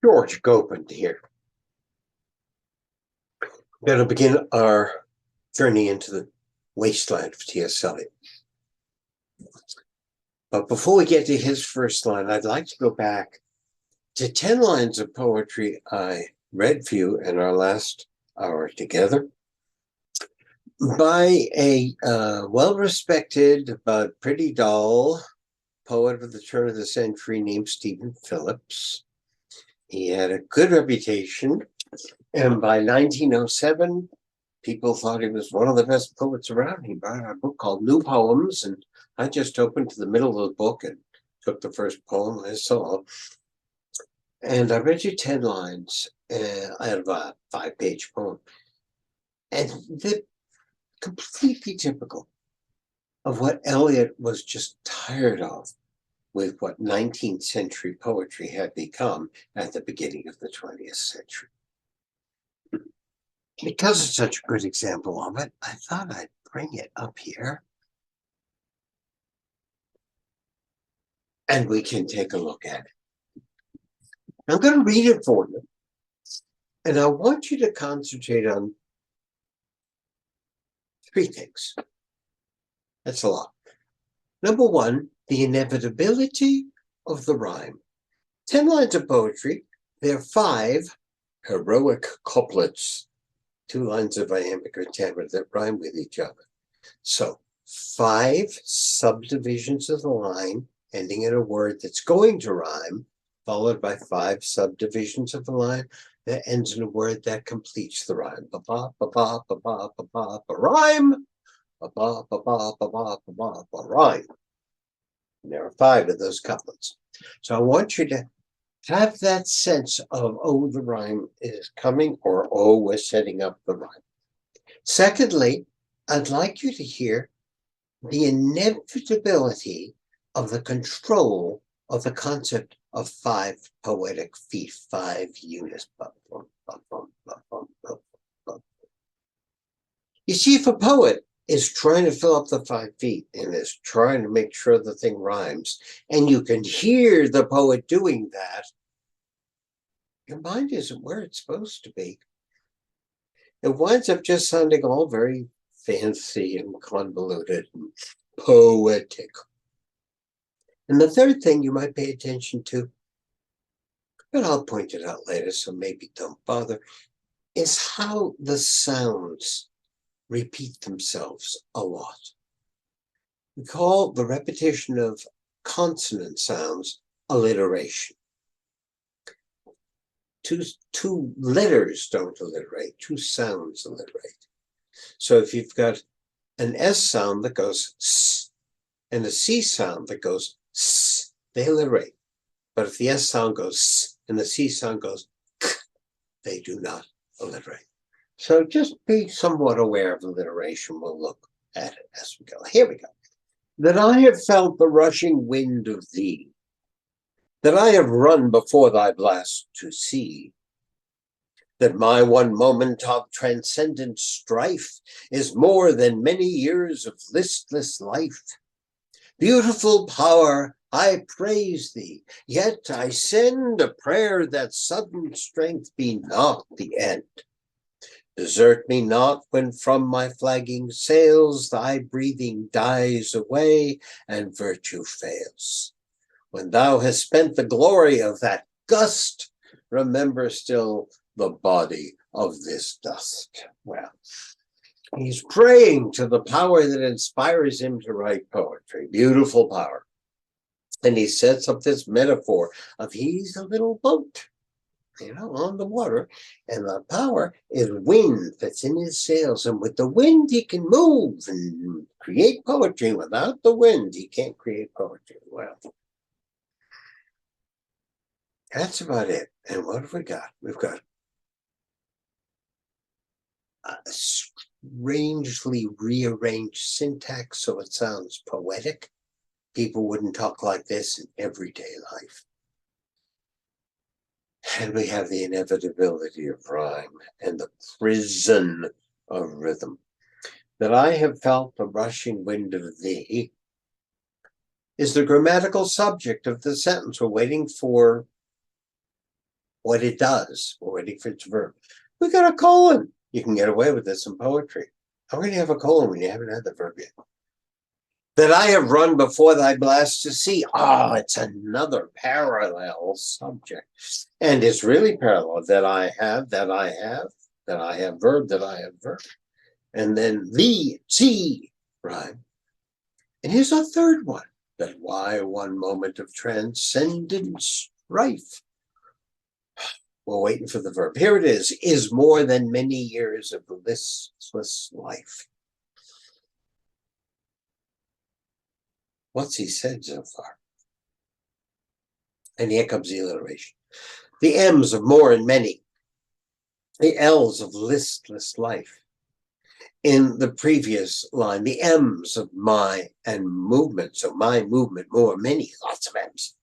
George Gopen here. We're going to begin our journey into the wasteland of T.S. Eliot. But before we get to his first line, I'd like to go back to 10 lines of poetry I read for you in our last hour together by a well-respected but pretty dull poet of the turn of the century named Stephen Phillips. He had a good reputation, and by 1907, people thought he was one of the best poets around. He wrote a book called New Poems, and I just opened to the middle of the book and took the first poem I saw. And I read you 10 lines out of a 5-page poem. And they're completely typical of what Eliot was just tired of with what 19th century poetry had become at the beginning of the 20th century. Because it's such a good example of it, I thought I'd bring it up here. And we can take a look at it. I'm going to read it for you. And I want you to concentrate on 3 things. That's a lot. Number 1, the inevitability of the rhyme. 10 lines of poetry. There are 5 heroic couplets, 2 lines of iambic pentameter that rhyme with each other. So 5 subdivisions of the line ending in a word that's going to rhyme, followed by 5 subdivisions of the line that ends in a word that completes the rhyme. Ba-ba, ba-ba, ba-ba, ba-ba, ba-rhyme. Ba-ba, ba-ba, ba-ba, ba-ba, ba-rhyme. And there are 5 of those couplets. So I want you to have that sense of, oh, the rhyme is coming, or, oh, we're setting up the rhyme. Secondly, I'd like you to hear the inevitability of the control of the concept of 5 poetic feet, 5 units. You see, if a poet is trying to fill up the 5 feet and is trying to make sure the thing rhymes, and you can hear the poet doing that, your mind isn't where it's supposed to be. It winds up just sounding all very fancy and convoluted and poetic. And the third thing you might pay attention to, but I'll point it out later, so maybe don't bother, is how the sounds repeat themselves a lot. We call the repetition of consonant sounds alliteration. Two letters don't alliterate, 2 sounds alliterate. So if you've got an S sound that goes S and a C sound that goes S, they alliterate. But if the S sound goes S and the C sound goes K, they do not alliterate. So just be somewhat aware of alliteration. We'll look at it as we go. Here we go. That I have felt the rushing wind of thee, that I have run before thy blast to see, that my one moment of transcendent strife is more than many years of listless life. Beautiful power, I praise thee, yet I send a prayer that sudden strength be not the end. Desert me not when from my flagging sails thy breathing dies away and virtue fails. When thou hast spent the glory of that gust, remember still the body of this dust. Well, he's praying to the power that inspires him to write poetry, beautiful power. And he sets up this metaphor of he's a little boat, on the water, and the power is wind that's in his sails, and with the wind he can move and create poetry. Without the wind, he can't create poetry. Well, that's about it. And what have we got? We've got a strangely rearranged syntax so it sounds poetic. People wouldn't talk like this in everyday life. And we have the inevitability of rhyme and the prison of rhythm. That I have felt the rushing wind of thee is the grammatical subject of the sentence. We're waiting for what it does. We're waiting for its verb. We got a colon. You can get away with this in poetry. How can you have a colon when you haven't had the verb yet? That I have run before thy blast to sea. Oh, it's another parallel subject. And it's really parallel. That I have, that I have, that I have verb, that I have verb. And then the sea rhyme. And here's a third one. That why one moment of transcendent strife. We're waiting for the verb. Here it is more than many years of listless life. What's he said so far? And here comes the alliteration. The M's of more and many. The L's of listless life. In the previous line, the M's of my and movement. So my movement, more, many, lots of M's.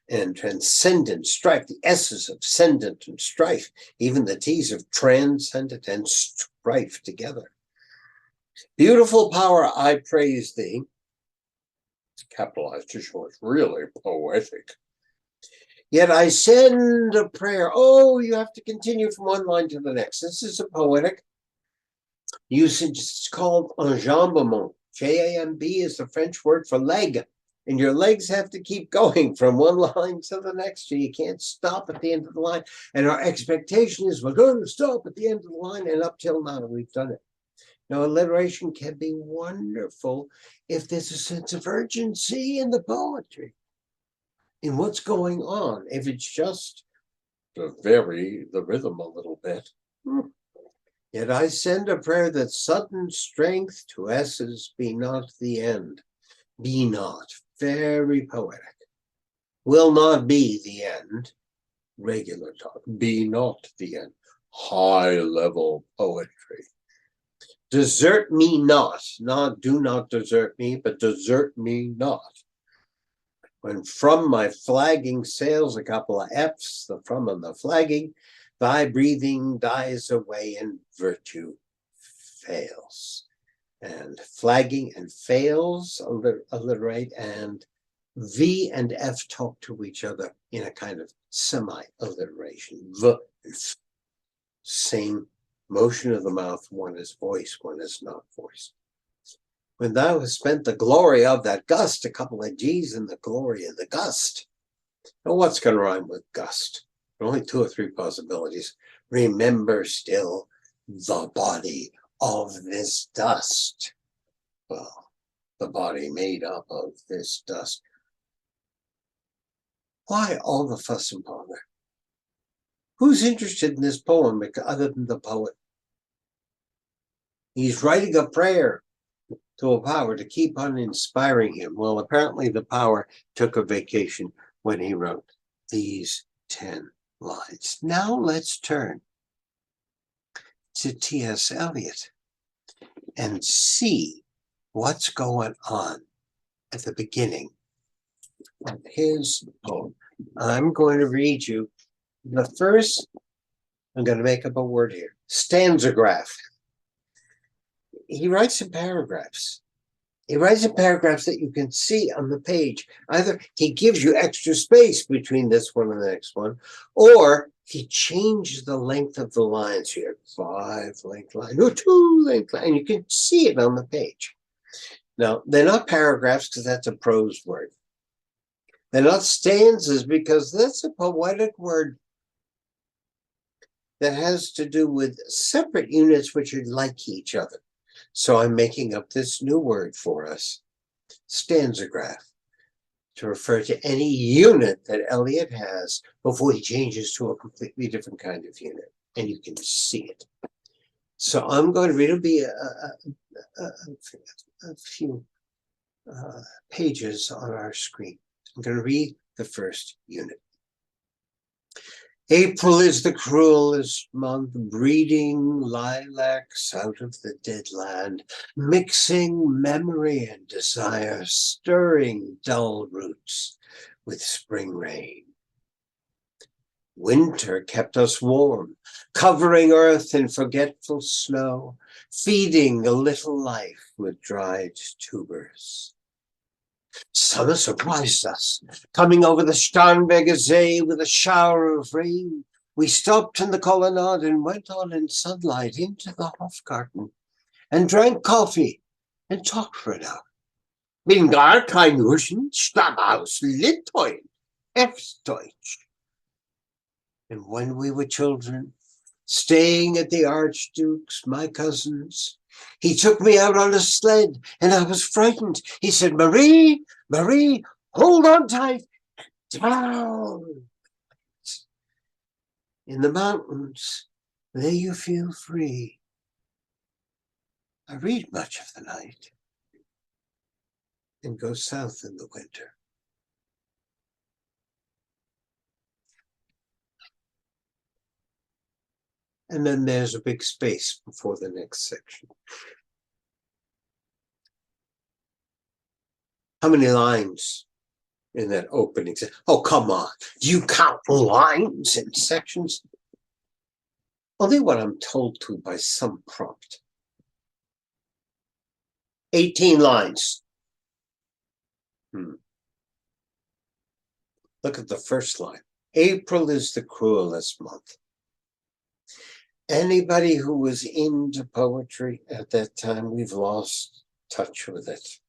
And transcendent strife, the S's of sendent and strife, even the T's of transcendent and strife together. Beautiful power, I praise thee. It's capitalized to show it's really poetic. Yet I send a prayer. Oh, you have to continue from one line to the next. This is a poetic usage. It's called enjambement. J-A-M-B is the French word for leg. And your legs have to keep going from one line to the next. So you can't stop at the end of the line. And our expectation is we're going to stop at the end of the line. And up till now, we've done it. Now, alliteration can be wonderful if there's a sense of urgency in the poetry, in what's going on. If it's just to vary the rhythm a little bit. Yet I send a prayer that sudden strength to S's be not the end. Be not. Very poetic. Will not be the end. Regular talk. Be not the end. High level poetry. Desert me not do not desert me, but desert me not. When from my flagging sails, a couple of F's, the from and the flagging, thy breathing dies away and virtue fails. And flagging and fails alliterate, and V and F talk to each other in a kind of semi-alliteration. Same motion of the mouth, one is voice, one is not voice. When thou hast spent the glory of that gust, a couple of G's in the glory of the gust. Now what's going to rhyme with gust? There are only 2 or 3 possibilities. Remember still the body of this dust. Well, the body made up of this dust. Why all the fuss and bother? Who's interested in this poem other than the poet? He's writing a prayer to a power to keep on inspiring him. Well, apparently the power took a vacation when he wrote these 10 lines. Now let's turn to T.S. Eliot and see what's going on at the beginning of his poem. I'm going to read you the first, I'm going to make up a word here, stanzagraph. He writes in paragraphs. He writes in paragraphs that you can see on the page. Either he gives you extra space between this one and the next one, or he changes the length of the lines here. 5 length line, or 2 length line, and you can see it on the page. Now, they're not paragraphs because that's a prose word. They're not stanzas because that's a poetic word that has to do with separate units which are like each other. So I'm making up this new word for us, stanzagraph, to refer to any unit that Eliot has before he changes to a completely different kind of unit, and you can see it. So I'm going to read, it'll be a few pages on our screen. I'm going to read the first unit. April is the cruelest month, breeding lilacs out of the dead land, mixing memory and desire, stirring dull roots with spring rain. Winter kept us warm, covering earth in forgetful snow, feeding a little life with dried tubers. Summer surprised us, coming over the Starnberger See with a shower of rain, We stopped in the colonnade and went on in sunlight into the Hofgarten and drank coffee and talked for an hour. Bin gar kein Russen, stamm aus Litauen, Ex-Deutsch. And when we were children, staying at the Archduke's, my cousin's, he took me out on a sled and I was frightened. He said, Marie, Marie, hold on tight, down. In the mountains, there you feel free. I read much of the night and go south in the winter. And then there's a big space before the next section. How many lines in that opening? Oh, come on. Do you count lines in sections? Only what I'm told to by some prompt. 18 lines. Look at the first line. April is the cruelest month. Anybody who was into poetry at that time, we've lost touch with it.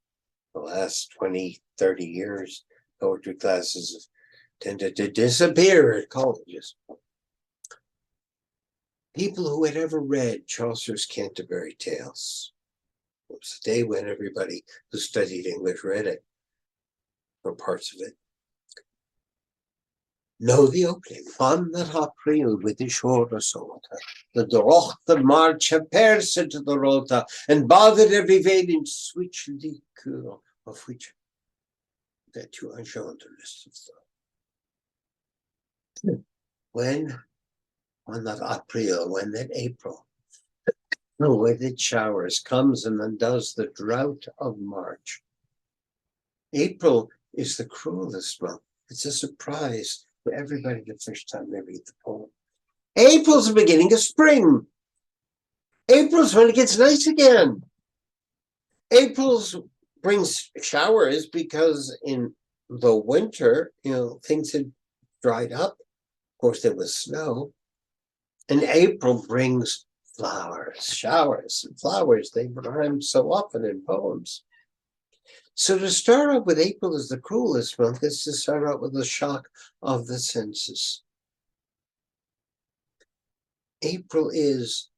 The last 20, 30 years, poetry classes tended to disappear at colleges. People who had ever read Chaucer's Canterbury Tales, it was the day when everybody who studied English read it, or parts of it, know the opening. Van der April with the shorter solta, the drochte marcha perse to the rota, and bathed every vein in sweet liquor, of which that you are shown the list of them. When on that April, when that April, with its showers comes and undoes the drought of March. April is the cruelest month. It's a surprise for everybody the first time they read the poem. April's the beginning of spring. April's when it gets nice again. April's brings showers because in the winter, things had dried up. Of course, there was snow. And April brings flowers, showers, and flowers. They rhyme so often in poems. So to start out with April as the cruelest month is to start out with the shock of the senses. April is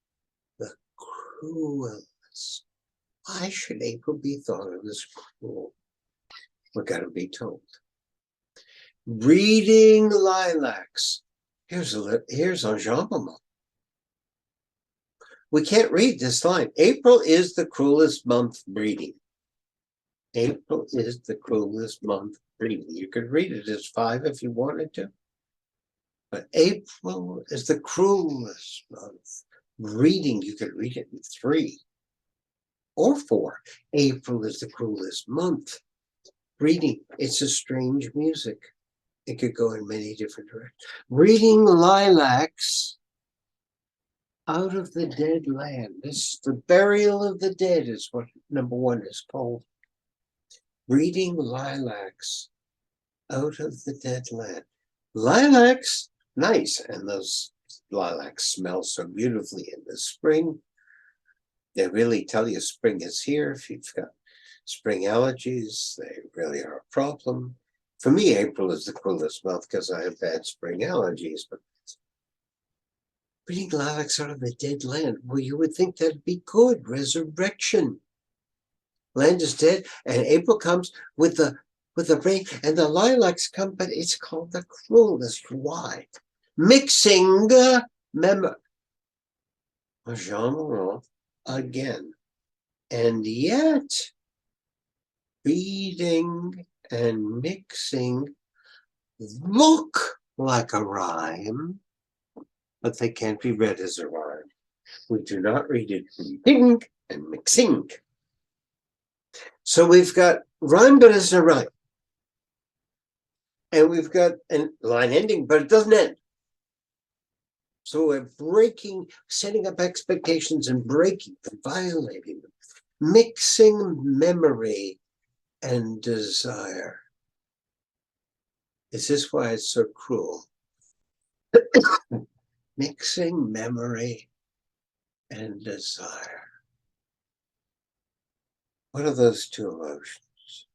the cruelest. Why should April be thought of as cruel? We're going to be told. Breeding lilacs. Here's enjambment. We can't read this line. April is the cruelest month breeding. April is the cruelest month breeding. You could read it as 5 if you wanted to. But April is the cruelest month. Reading, you could read it in 3 or 4. April is the cruelest month. Reading, it's a strange music. It could go in many different directions. Reading lilacs out of the dead land. This, the burial of the dead is what number 1 is called. Reading lilacs out of the dead land. Lilacs, nice. And those lilacs smell so beautifully in the spring. They really tell you spring is here. If you've got spring allergies, they really are a problem. For me, April is the cruelest month because I have bad spring allergies. But reading lilacs out of the dead land, well, you would think that'd be good. Resurrection. Land is dead, and April comes with the rain, and the lilacs come, but it's called the cruelest. Why? Mixing memory. Genre again. And yet, reading and mixing look like a rhyme, but they can't be read as a rhyme. We do not read it reading and mixing. So we've got rhyme, but it's a rhyme. And we've got a line ending, but it doesn't end. So we're breaking, setting up expectations and breaking them, violating them, mixing memory and desire. Is this why it's so cruel? mixing memory and desire. What are those two emotions?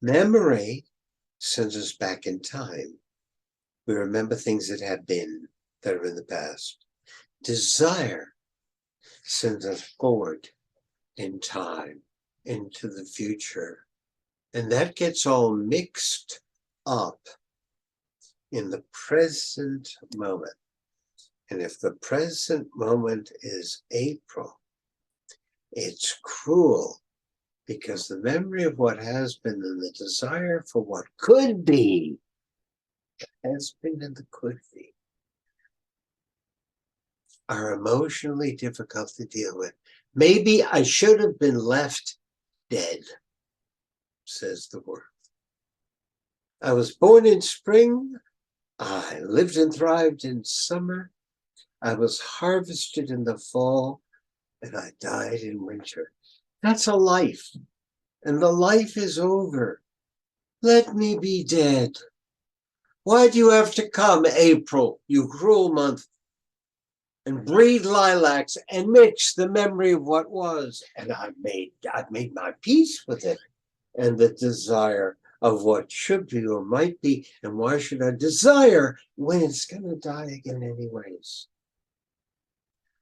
Memory sends us back in time. We remember things that have been, that are in the past. Desire sends us forward in time, into the future. And that gets all mixed up in the present moment. And if the present moment is April, it's cruel because the memory of what has been and the desire for what could be, has been and the could be, are emotionally difficult to deal with. Maybe I should have been left dead, says the word. I was born in spring. I lived and thrived in summer. I was harvested in the fall, and I died in winter. That's a life, and the life is over. Let me be dead. Why do you have to come, April, you cruel month, and breed lilacs and mix the memory of what was? And I've made my peace with it, and the desire of what should be or might be. And why should I desire when it's going to die again anyways?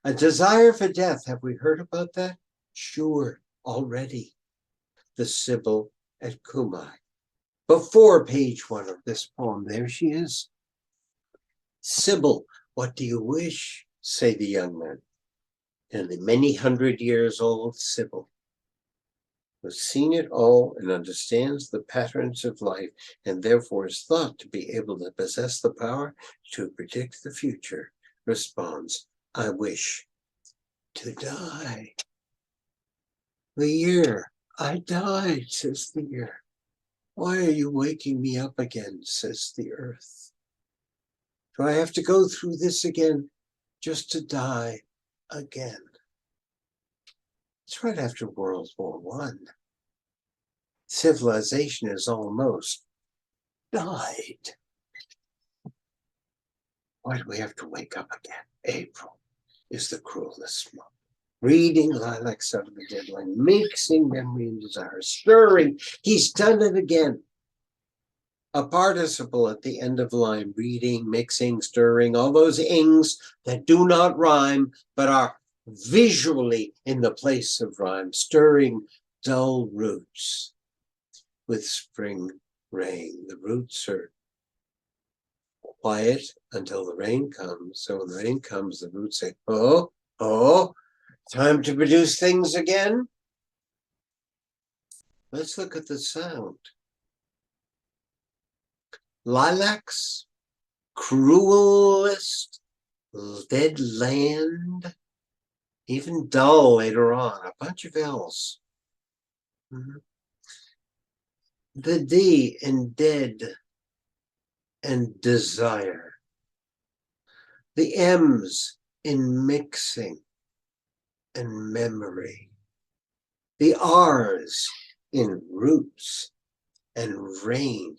A desire for death. Have we heard about that? Sure, already. The Sibyl at Cumae. Before page 1 of this poem, there she is. Sibyl, what do you wish? Say the young men. And the many hundred years old Sibyl, who's seen it all and understands the patterns of life, and therefore is thought to be able to possess the power to predict the future, responds, I wish to die. The year, I died, says the year. Why are you waking me up again, says the earth. Do I have to go through this again just to die again? It's right after World War I. Civilization has almost died. Why do we have to wake up again? April is the cruelest month. Reading lilacs out of the deadline, mixing memory and desire, stirring. He's done it again. A participle at the end of the line, reading, mixing, stirring, all those ings that do not rhyme, but are visually in the place of rhyme, stirring dull roots with spring rain. The roots are quiet until the rain comes. So when the rain comes, the roots say, oh, time to produce things again. Let's look at the sound. Lilacs, cruelest, dead land, even dull later on, a bunch of L's. The D in dead and desire. The M's in mixing and memory. The R's in roots and rain.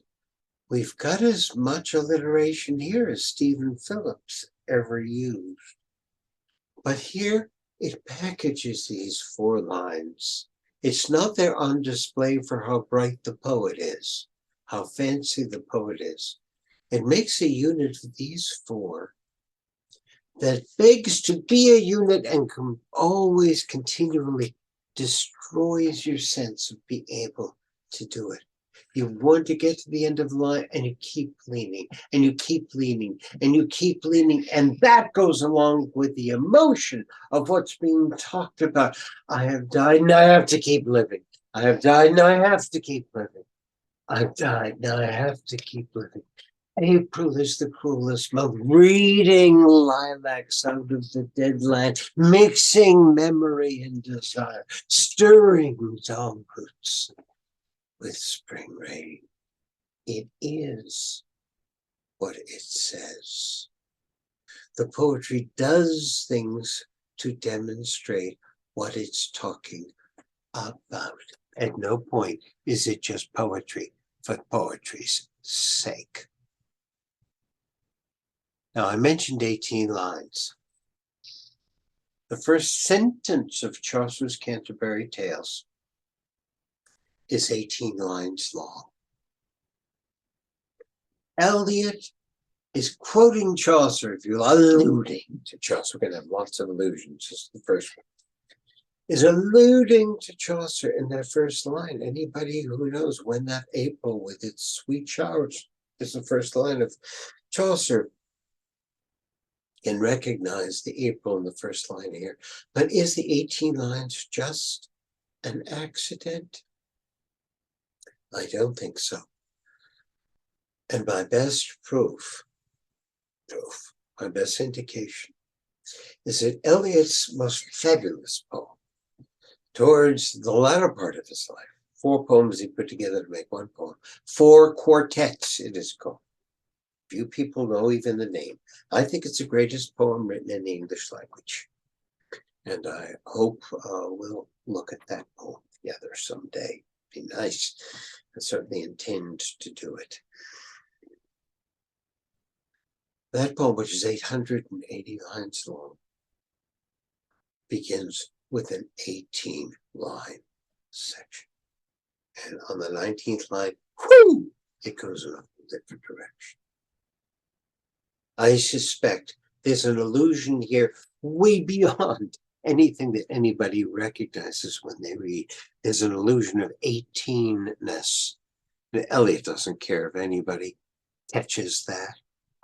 We've got as much alliteration here as Stephen Phillips ever used. But here it packages these 4 lines. It's not there on display for how bright the poet is, how fancy the poet is. It makes a unit of these 4 that begs to be a unit and always continually destroys your sense of being able to do it. You want to get to the end of the line and you keep leaning and you keep leaning and you keep leaning. And that goes along with the emotion of what's being talked about. I have died and I have to keep living. I have died and I have to keep living. I've died now I have to keep living. April is the cruelest month. Reading lilacs out of the dead land, mixing memory and desire, stirring dull roots with spring rain. It is what it says. The poetry does things to demonstrate what it's talking about. At no point is it just poetry for poetry's sake. Now, I mentioned 18 lines. The first sentence of Chaucer's Canterbury Tales is 18 lines long. Eliot is quoting Chaucer, if you like, alluding to Chaucer. We're going to have lots of allusions. This is the first one. Is alluding to Chaucer in that first line. Anybody who knows when that April with its sweet showers is the first line of Chaucer can recognize the April in the first line here. But is the 18 lines just an accident? I don't think so. And my best my best indication is that Eliot's most fabulous poem, towards the latter part of his life, 4 poems he put together to make 1 poem, 4 quartets it is called. Few people know even the name. I think it's the greatest poem written in the English language. And I hope we'll look at that poem together someday. Be nice. I certainly intend to do it. That poem, which is 880 lines long, begins with an 18-line section. And on the 19th line, whoo, it goes in a different direction. I suspect there's an allusion here way beyond anything that anybody recognizes when they read. There's an illusion of 18-ness. Eliot doesn't care if anybody catches that.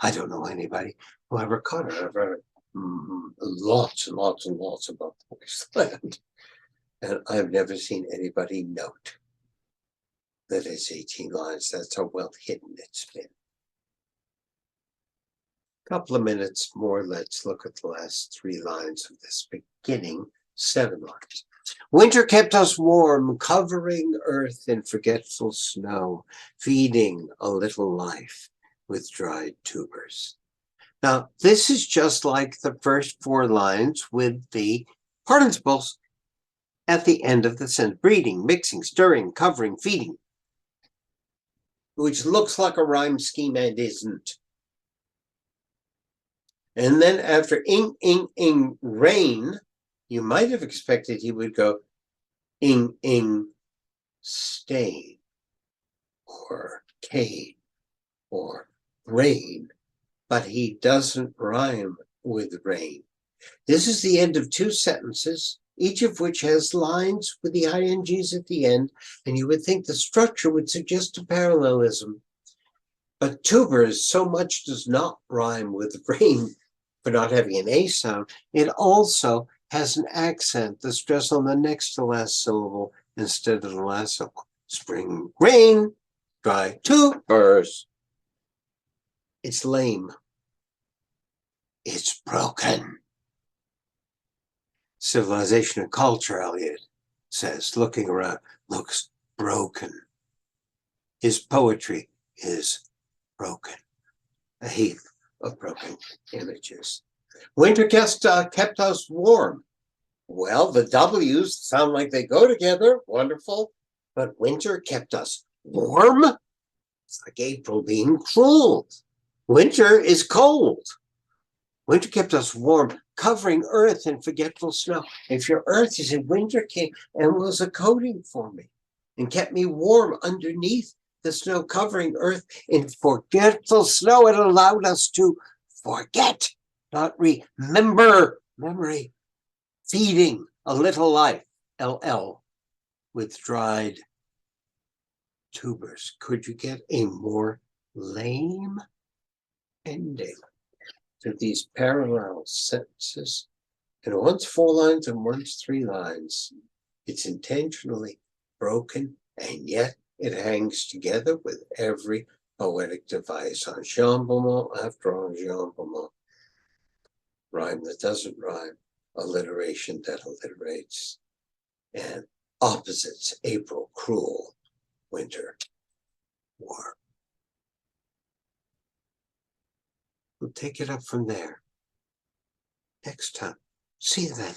I don't know anybody who ever caught it. I've read lots and lots and lots about the wasteland. And I've never seen anybody note that it's 18 lines. That's how well hidden it's been. Couple of minutes more, let's look at the last 3 lines of this beginning 7 lines. Winter kept us warm, covering earth in forgetful snow, feeding a little life with dried tubers. Now, this is just like the first 4 lines with the participles at the end of the sentence. Breeding, mixing, stirring, covering, feeding, which looks like a rhyme scheme and isn't. And then after ing, rain, you might have expected he would go ing, stain, or cane, or rain, but he doesn't rhyme with rain. This is the end of 2 sentences, each of which has lines with the ings at the end, and you would think the structure would suggest a parallelism. But tubers so much does not rhyme with rain for not having an A sound. It also has an accent, the stress on the next to last syllable instead of the last syllable. Spring, rain, dry tubers. It's lame. It's broken. Civilization and culture, Eliot says, looking around, looks broken. His poetry is broken. A heap of broken images. Winter kept us warm. Well, the W's sound like they go together. Wonderful. But winter kept us warm? It's like April being cruel. Winter is cold. Winter kept us warm, covering earth in forgetful snow. If your earth is in winter came and was a coating for me and kept me warm underneath the snow, covering earth in forgetful snow, it allowed us to forget, not remember. Memory, feeding a little life, LL, with dried tubers. Could you get a more lame ending to these parallel sentences? And one's 4 lines and one's 3 lines. It's intentionally broken, and yet it hangs together with every poetic device. Enjambment after enjambment. Rhyme that doesn't rhyme, alliteration that alliterates, and opposites, April, cruel, winter, warm. We'll take it up from there next time. See you then.